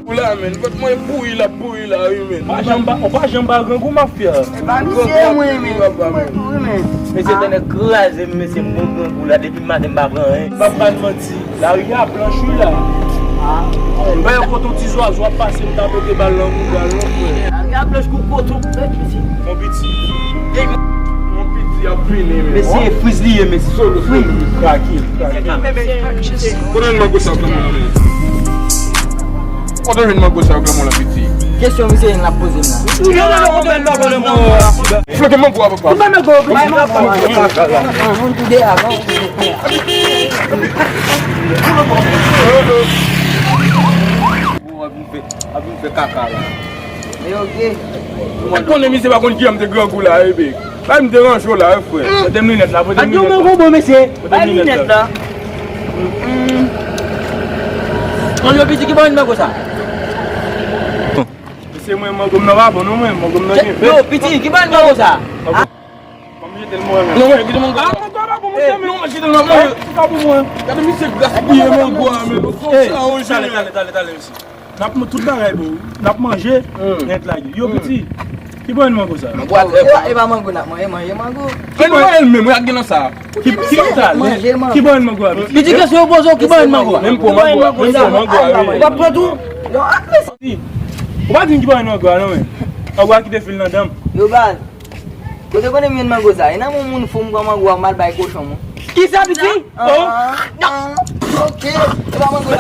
kou la men. Vat mwen pou la men. On pa jamba grand kou mafia. Ba monsieur mwen men. Monsieur t'en écrasé, monsieur bon grand kou la depuis matin pas grand. Pas prendre menti. La regarde planchou là. Ben quand ton petit oiseau passer m'ta pété balle dans kou là. Regarde planche kou koto. Mon petit. Mon petit a fini men. Monsieur frislier monsieur solo. Tranquille. Konen mwen go sa klamon la men. Konen mwen go sa klamon la petit. Question monsieur la pose là. Floke mwen go avok pa. Abi fait caca là. Mais ok. Konen mi se pa kon ki am te grand kou la ebe. Ba mi dérange là frère. 2 minutes là, 2 minutes. Bon monsieur. 2 minutes là. On le petit qui va une main ça. C'est moi comme non va bon non moi comme non fait. Non, petit qui va une main ça. Comme je tellement Non, mais qui demande ah mon gars là pour moi non je te non pas pour moi. Kade mi se gaspiller mon go men. Allez. N'a pas tout bagay bon. N'a manger net là. Yo petit. Qui bon mango ça? Et va mango là, manger mango. Ki nou el men mwen ak gen nan sa. Qui bon mango? Petit question pose qui va une mango. Même pour mango. Va prendre tout. Non, On va dire qui bon mango non mais. On va quitter fil dans dame. yo bal. Ko te connais bien mango ça. Ina moun fou mango mal bay cochon mon. Qui ça petit? OK. Et va mango là.